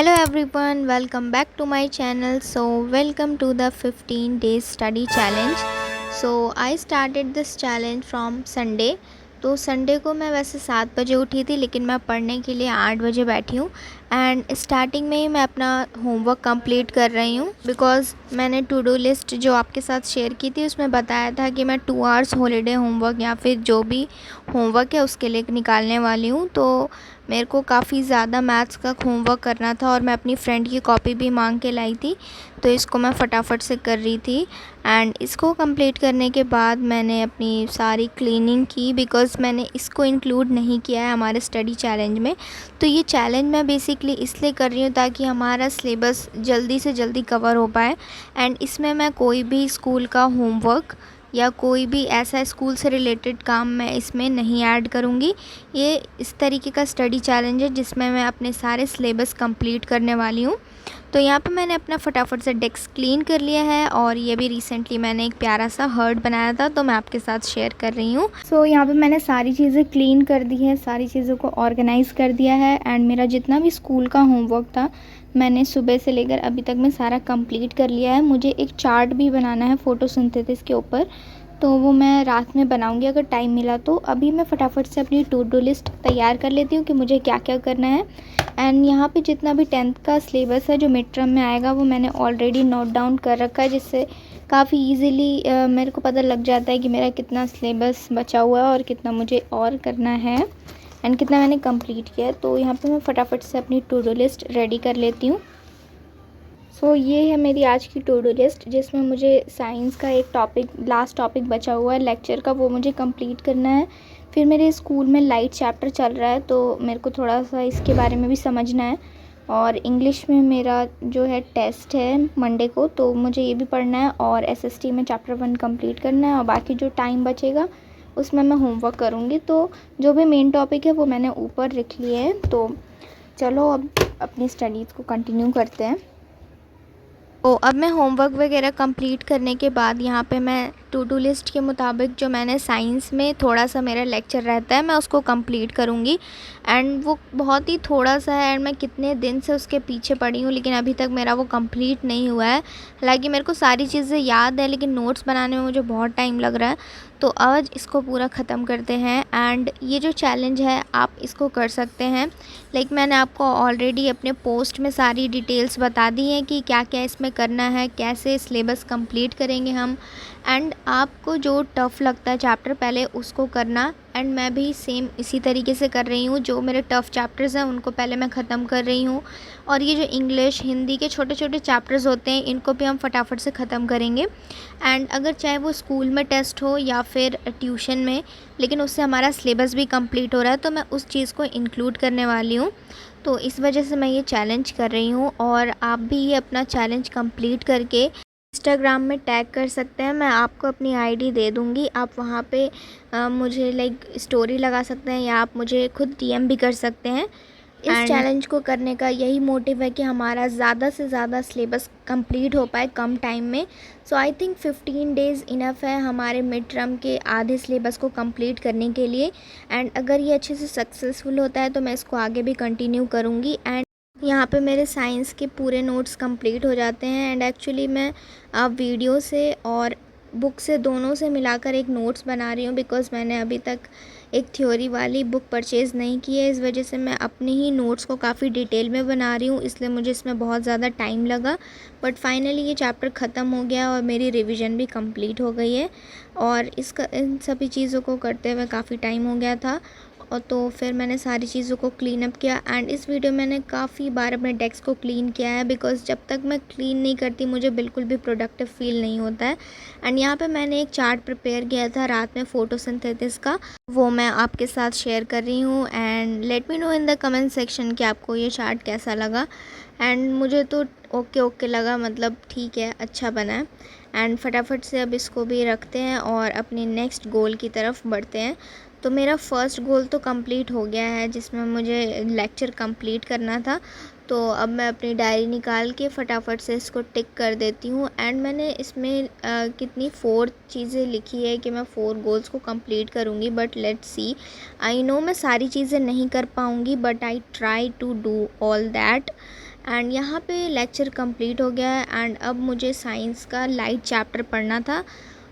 Hello everyone, welcome back to my channel. So welcome to the 15 days study challenge. So I started this challenge from Sunday. तो Sunday को मैं वैसे 7 बजे उठी थी, लेकिन मैं पढ़ने के लिए 8 बजे बैठी हूँ। एंड स्टार्टिंग में ही मैं अपना होमवर्क कंप्लीट कर रही हूँ, बिकॉज़ मैंने टू डू लिस्ट जो आपके साथ शेयर की थी उसमें बताया था कि मैं 2 आवर्स हॉलीडे होमवर्क या फिर जो भी होमवर्क है उसके लिए निकालने वाली हूँ। तो मेरे को काफ़ी ज़्यादा मैथ्स का होमवर्क करना था और मैं अपनी फ्रेंड की कॉपी भी मांग के लाई थी, तो इसको मैं फटाफट से कर रही थी। एंड इसको कंप्लीट करने के बाद मैंने अपनी सारी क्लीनिंग की, बिकॉज़ मैंने इसको इंक्लूड नहीं किया है हमारे स्टडी चैलेंज में। तो ये चैलेंज मैं बेसिकली इसलिए कर रही हूँ ताकि हमारा सिलेबस जल्दी से जल्दी कवर हो पाए। एंड इसमें मैं कोई भी स्कूल का होमवर्क या कोई भी ऐसा स्कूल से रिलेटेड काम मैं इसमें नहीं ऐड करूँगी। ये इस तरीके का स्टडी चैलेंज है जिसमें मैं अपने सारे सिलेबस कंप्लीट करने वाली हूँ। तो यहाँ पे मैंने अपना फटाफट से डेस्क क्लीन कर लिया है, और ये भी रिसेंटली मैंने एक प्यारा सा हर्ट बनाया था तो मैं आपके साथ शेयर कर रही हूँ। सो यहाँ पे मैंने सारी चीज़ें क्लीन कर दी है, सारी चीज़ों को ऑर्गेनाइज़ कर दिया है। एंड मेरा जितना भी स्कूल का होमवर्क था मैंने सुबह से लेकर अभी तक मैं सारा कंप्लीट कर लिया है। मुझे एक चार्ट भी बनाना है फोटोसिंथेसिस के ऊपर, तो वो मैं रात में बनाऊंगी अगर टाइम मिला तो। अभी मैं फटाफट से अपनी टू डू लिस्ट तैयार कर लेती हूँ कि मुझे क्या क्या करना है। एंड यहाँ पे जितना भी 10th का सिलेबस है जो मिड टर्म में आएगा वो मैंने ऑलरेडी नोट डाउन कर रखा है, जिससे काफ़ी ईजीली मेरे को पता लग जाता है कि मेरा कितना सिलेबस बचा हुआ है और कितना मुझे और करना है एंड कितना मैंने कंप्लीट किया है। तो यहाँ पे मैं फटाफट से अपनी टू डू लिस्ट रेडी कर लेती हूँ। सो ये है मेरी आज की टू डू लिस्ट, जिसमें मुझे साइंस का एक लास्ट टॉपिक बचा हुआ है लेक्चर का, वो मुझे कंप्लीट करना है। फिर मेरे स्कूल में लाइट चैप्टर चल रहा है तो मेरे को थोड़ा सा इसके बारे में भी समझना है। और इंग्लिश में मेरा जो है टेस्ट है मंडे को, तो मुझे ये भी पढ़ना है। और एसएसटी में चैप्टर 1 कंप्लीट करना है, और बाकी जो टाइम बचेगा उसमें मैं होमवर्क करूँगी। तो जो भी मेन टॉपिक है वो मैंने ऊपर लिख लिए हैं। तो चलो अब अपनी स्टडीज़ को कंटिन्यू करते हैं। तो अब मैं होमवर्क वगैरह कंप्लीट करने के बाद यहाँ पे मैं टू डू लिस्ट के मुताबिक जो मैंने साइंस में थोड़ा सा मेरा लेक्चर रहता है मैं उसको कंप्लीट करूँगी। एंड वो बहुत ही थोड़ा सा है, एंड मैं कितने दिन से उसके पीछे पड़ी हूँ लेकिन अभी तक मेरा वो कंप्लीट नहीं हुआ है। हालांकि मेरे को सारी चीज़ें याद है लेकिन नोट्स बनाने में मुझे बहुत टाइम लग रहा है। तो आज इसको पूरा ख़त्म करते हैं। एंड ये जो चैलेंज है आप इसको कर सकते हैं। लाइक मैंने आपको ऑलरेडी अपने पोस्ट में सारी डिटेल्स बता दी हैं कि क्या क्या इसमें करना है, कैसे सिलेबस कंप्लीट करेंगे हम। एंड आपको जो टफ़ लगता है चैप्टर पहले उसको करना। एंड मैं भी सेम इसी तरीके से कर रही हूँ, जो मेरे टफ़ चैप्टर्स हैं उनको पहले मैं ख़त्म कर रही हूँ। और ये जो इंग्लिश हिंदी के छोटे छोटे चैप्टर्स होते हैं इनको भी हम फटाफट से ख़त्म करेंगे। एंड अगर चाहे वो स्कूल में टेस्ट हो या फिर ट्यूशन में, लेकिन उससे हमारा सिलेबस भी कंप्लीट हो रहा है तो मैं उस चीज़ को इंक्लूड करने वाली हूँ। तो इस वजह से मैं ये चैलेंज कर रही हूँ, और आप भी ये अपना चैलेंज कंप्लीट करके इंस्टाग्राम में टैग कर सकते हैं। मैं आपको अपनी आईडी दे दूँगी, आप वहाँ पे मुझे लाइक स्टोरी लगा सकते हैं या आप मुझे खुद डीएम भी कर सकते हैं। इस चैलेंज को करने का यही मोटिव है कि हमारा ज़्यादा से ज़्यादा सिलेबस कंप्लीट हो पाए कम टाइम में। सो आई थिंक 15 डेज़ इनफ है हमारे मिड टर्म के आधे सिलेबस को कंप्लीट करने के लिए। एंड अगर ये अच्छे से सक्सेसफुल होता है तो मैं इसको आगे भी कंटिन्यू करूँगी। एंड यहाँ पे मेरे साइंस के पूरे नोट्स कंप्लीट हो जाते हैं। एंड एक्चुअली मैं वीडियो से और बुक से दोनों से मिलाकर एक नोट्स बना रही हूँ, बिकॉज़ मैंने अभी तक एक थ्योरी वाली बुक परचेज़ नहीं की है। इस वजह से मैं अपने ही नोट्स को काफ़ी डिटेल में बना रही हूँ, इसलिए मुझे इसमें बहुत ज़्यादा टाइम लगा। बट फाइनली ये चैप्टर ख़त्म हो गया और मेरी रिवीजन भी कंप्लीट हो गई है। और इन सभी चीज़ों को करते हुए काफ़ी टाइम हो गया था, और तो फिर मैंने सारी चीज़ों को क्लीन अप किया। एंड इस वीडियो मैंने काफ़ी बार अपने डेस्क को क्लीन किया है, बिकॉज़ जब तक मैं क्लीन नहीं करती मुझे बिल्कुल भी प्रोडक्टिव फील नहीं होता है। एंड यहाँ पे मैंने एक चार्ट प्रिपेयर किया था रात में फोटोसिंथेसिस का, वो मैं आपके साथ शेयर कर रही हूँ। And let me know in the comment section कि आपको ये चार्ट कैसा लगा। एंड मुझे तो ओके लगा, मतलब ठीक है, अच्छा बना है। एंड फटाफट से अब इसको भी रखते हैं और अपने नेक्स्ट गोल की तरफ बढ़ते हैं। तो मेरा फ़र्स्ट गोल तो कंप्लीट हो गया है, जिसमें मुझे लेक्चर कंप्लीट करना था। तो अब मैं अपनी डायरी निकाल के फटाफट से इसको टिक कर देती हूँ। एंड मैंने इसमें कितनी 4 चीज़ें लिखी है कि मैं 4 गोल्स को कंप्लीट करूँगी, but let's see. I know मैं सारी चीज़ें नहीं कर पाऊँगी, but I try to do all that. And यहाँ पे लेक्चर कंप्लीट हो गया है एंड अब मुझे साइंस का लाइट चैप्टर पढ़ना था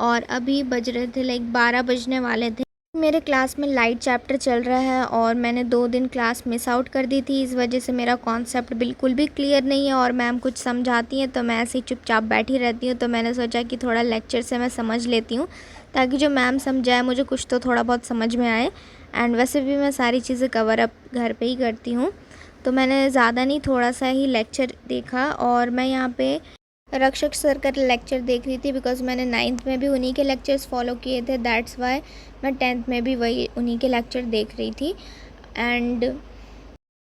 और अभी बज रहे थे लाइक 12 बजने वाले थे। मेरे क्लास में लाइट चैप्टर चल रहा है और मैंने 2 दिन क्लास मिस आउट कर दी थी, इस वजह से मेरा कॉन्सेप्ट बिल्कुल भी क्लियर नहीं है और मैम कुछ समझाती हैं तो मैं ऐसे ही चुपचाप बैठी रहती हूँ। तो मैंने सोचा कि थोड़ा लेक्चर से मैं समझ लेती हूँ ताकि जो मैम समझाए मुझे कुछ तो थोड़ा बहुत समझ में आए। एंड वैसे भी मैं सारी चीज़ें कवर अप घर पे ही करती हूँ, तो मैंने ज़्यादा नहीं थोड़ा सा ही लेक्चर देखा। और मैं यहाँ पे रक्षक सर का लेक्चर देख रही थी बिकॉज मैंने 9th में भी उन्हीं के लेक्चर्स फॉलो किए थे, दैट्स वाई मैं 10th में भी वही उन्हीं के लेक्चर देख रही थी। एंड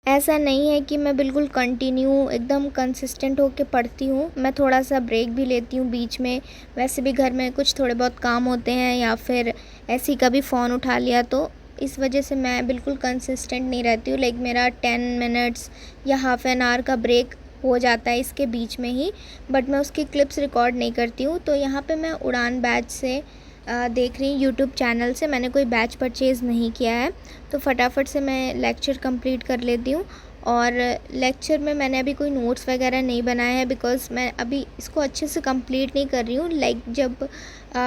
ऐसा नहीं है कि मैं बिल्कुल कंटिन्यू एकदम कंसिस्टेंट होके पढ़ती हूँ, मैं थोड़ा सा ब्रेक भी लेती हूँ बीच में। वैसे भी घर में कुछ थोड़े बहुत काम होते हैं या फिर ऐसे ही कभी फ़ोन उठा लिया, तो इस वजह से मैं बिल्कुल कंसिस्टेंट नहीं रहती हूँ। लाइक मेरा 10 मिनट्स या हाफ एन आवर का ब्रेक हो जाता है इसके बीच में ही, बट मैं उसकी क्लिप्स रिकॉर्ड नहीं करती हूँ। तो यहाँ पे मैं उड़ान बैच से देख रही हूँ, यूट्यूब चैनल से। मैंने कोई बैच परचेज़ नहीं किया है, तो फटाफट से मैं लेक्चर कंप्लीट कर लेती हूँ। और लेक्चर में मैंने अभी कोई नोट्स वगैरह नहीं बनाए हैं बिकॉज़ मैं अभी इसको अच्छे से कंप्लीट नहीं कर रही हूँ। लाइक जब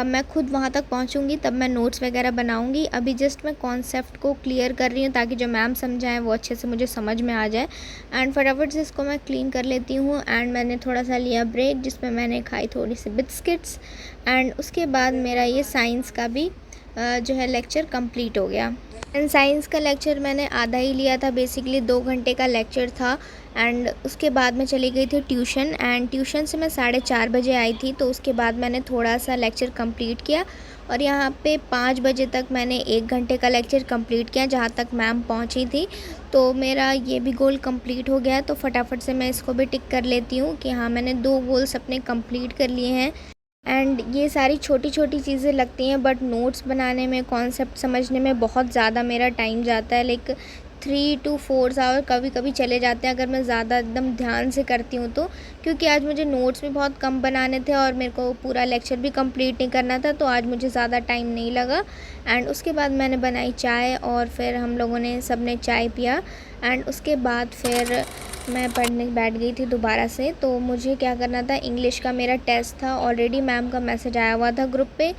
मैं खुद वहाँ तक पहुँचूँगी तब मैं नोट्स वगैरह बनाऊँगी। अभी जस्ट मैं कॉन्सेप्ट को क्लियर कर रही हूँ ताकि जो मैम समझाएँ वो अच्छे से मुझे समझ में आ जाए। एंड फटाफट से इसको मैं क्लीन कर लेती हूँ। एंड मैंने थोड़ा सा लिया ब्रेक जिसमें मैंने खाई थोड़ी सी बिस्किट्स। एंड उसके बाद मेरा ये साइंस का भी जो है लेक्चर कंप्लीट हो गया। एंड साइंस का लेक्चर मैंने आधा ही लिया था, बेसिकली 2 घंटे का लेक्चर था। एंड उसके बाद मैं चली गई थी ट्यूशन, एंड ट्यूशन से मैं 4:30 बजे आई थी। तो उसके बाद मैंने थोड़ा सा लेक्चर कंप्लीट किया और यहाँ पे 5 बजे तक मैंने 1 घंटे का लेक्चर कंप्लीट किया जहाँ तक मैम पहुँची थी। तो मेरा ये भी गोल कंप्लीट हो गया, तो फटाफट से मैं इसको भी टिक कर लेती हूँ कि हाँ मैंने 2 गोल्स अपने कंप्लीट कर लिए हैं। एंड ये सारी छोटी छोटी चीज़ें लगती हैं बट नोट्स बनाने में, कॉन्सेप्ट समझने में बहुत ज़्यादा मेरा टाइम जाता है। लाइक 3 to 4 आवर कभी कभी चले जाते हैं अगर मैं ज़्यादा एकदम ध्यान से करती हूँ तो। क्योंकि आज मुझे नोट्स भी बहुत कम बनाने थे और मेरे को पूरा लेक्चर भी कंप्लीट नहीं करना था, तो आज मुझे ज़्यादा टाइम नहीं लगा। एंड उसके बाद मैंने बनाई चाय और फिर हम लोगों ने सब ने चाय पिया। एंड उसके बाद फिर मैं पढ़ने बैठ गई थी दोबारा से। तो मुझे क्या करना था, इंग्लिश का मेरा टेस्ट था, ऑलरेडी मैम का मैसेज आया हुआ था ग्रुप पे।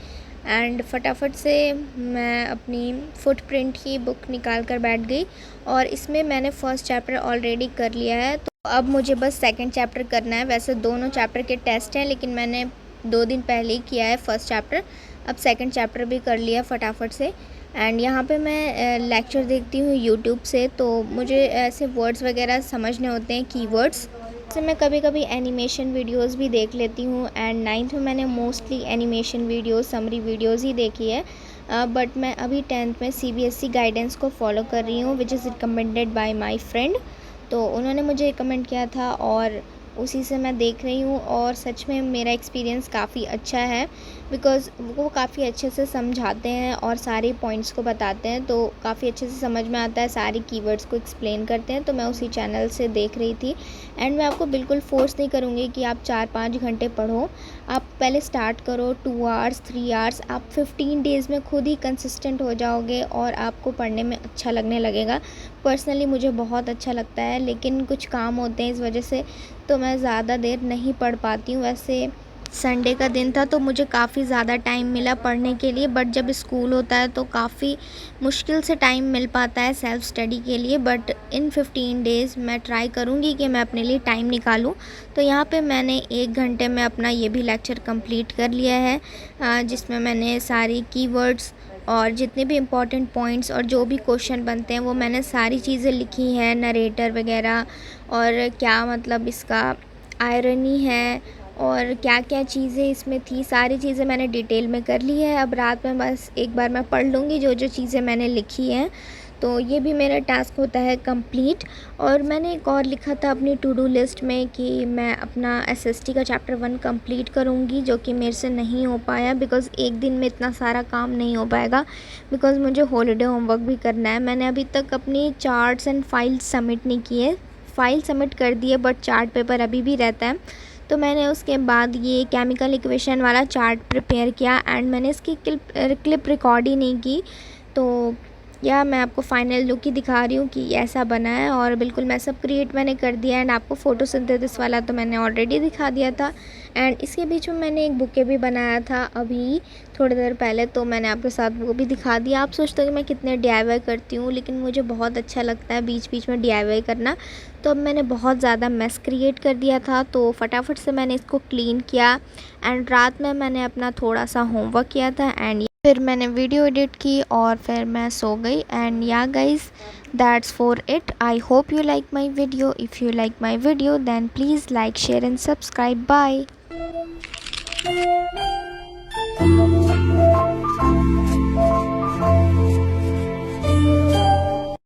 एंड फटाफट से मैं अपनी फुटप्रिंट की बुक निकाल कर बैठ गई और इसमें मैंने फ़र्स्ट चैप्टर ऑलरेडी कर लिया है। तो अब मुझे बस सेकंड चैप्टर करना है। वैसे दोनों चैप्टर के टेस्ट हैं लेकिन मैंने 2 दिन पहले ही किया है फ़र्स्ट चैप्टर, अब सेकंड चैप्टर भी कर लिया फटाफट से। एंड यहाँ पे मैं लेक्चर देखती हूँ यूट्यूब से, तो मुझे ऐसे वर्ड्स वगैरह समझने होते हैं, कीवर्ड्स। जैसे मैं कभी कभी एनिमेशन वीडियोस भी देख लेती हूँ। एंड 9th में मैंने mostly animation videos, summary videos ही देखी है। बट मैं अभी 10th में CBSE गाइडेंस को फॉलो कर रही हूँ which is recommended by my friend. तो उन्होंने मुझे रिकमेंड किया था और उसी से मैं देख रही हूँ और सच में मेरा एक्सपीरियंस काफ़ी अच्छा है बिकॉज़ वो काफ़ी अच्छे से समझाते हैं और सारे पॉइंट्स को बताते हैं, तो काफ़ी अच्छे से समझ में आता है, सारी कीवर्ड्स को एक्सप्लेन करते हैं। तो मैं उसी चैनल से देख रही थी। एंड मैं आपको बिल्कुल फ़ोर्स नहीं करूँगी कि आप 4-5 घंटे पढ़ो, आप पहले स्टार्ट करो 2 आवर्स 3 आवर्स, आप 15 डेज़ में खुद ही कंसिस्टेंट हो जाओगे और आपको पढ़ने में अच्छा लगने लगेगा। पर्सनली मुझे बहुत अच्छा लगता है लेकिन कुछ काम होते हैं इस वजह से तो मैं ज़्यादा देर नहीं पढ़ पाती हूँ। वैसे संडे का दिन था तो मुझे काफ़ी ज़्यादा टाइम मिला पढ़ने के लिए, बट जब स्कूल होता है तो काफ़ी मुश्किल से टाइम मिल पाता है सेल्फ़ स्टडी के लिए। बट इन 15 डेज़ मैं ट्राई करूँगी कि मैं अपने लिए टाइम निकालूँ। तो यहाँ पे मैंने 1 घंटे में अपना ये भी लेक्चर कंप्लीट कर लिया है जिसमें मैंने सारी कीवर्ड्स और जितने भी इम्पॉर्टेंट पॉइंट्स और जो भी क्वेश्चन बनते हैं वो मैंने सारी चीज़ें लिखी हैं, नरेटर वगैरह, और क्या मतलब इसका आयरनी है और क्या क्या चीज़ें इसमें थी, सारी चीज़ें मैंने डिटेल में कर ली है। अब रात में बस एक बार मैं पढ़ लूँगी जो जो चीज़ें मैंने लिखी हैं, तो ये भी मेरा टास्क होता है कंप्लीट। और मैंने एक और लिखा था अपनी टू डू लिस्ट में कि मैं अपना SST का चैप्टर 1 कंप्लीट करूँगी, जो कि मेरे से नहीं हो पाया बिकॉज़ एक दिन में इतना सारा काम नहीं हो पाएगा बिकॉज़ मुझे हॉलीडे होमवर्क भी करना है। मैंने अभी तक अपनी चार्ट्स एंड फाइल्स सबमिट नहीं किए, फ़ाइल सबमिट कर दी है बट चार्ट पेपर अभी भी रहता है। तो मैंने उसके बाद ये केमिकल इक्वेशन वाला चार्ट प्रिपेयर किया एंड मैंने इसकी क्लिप रिकॉर्ड ही नहीं की। तो या मैं आपको फाइनल लुक ही दिखा रही हूँ कि ऐसा बना है। और बिल्कुल मैं सब क्रिएट मैंने कर दिया। एंड आपको फोटोसिंथेसिस वाला तो मैंने ऑलरेडी दिखा दिया था। एंड इसके बीच में मैंने एक बुके भी बनाया था अभी थोड़ी देर पहले, तो मैंने आपके साथ वो भी दिखा दिया। आप सोचते हो कि मैं कितने DIY करती हूँ, लेकिन मुझे बहुत अच्छा लगता है बीच बीच में DIY करना। तो अब मैंने बहुत ज़्यादा मेस क्रिएट कर दिया था, तो फटाफट से मैंने इसको क्लीन किया। एंड रात में मैंने अपना थोड़ा सा होमवर्क किया था एंड फिर मैंने वीडियो एडिट की और फिर मैं सो गई। And yeah guys, that's for it. I hope you like my video. If you like my video then please like, share and subscribe. Bye.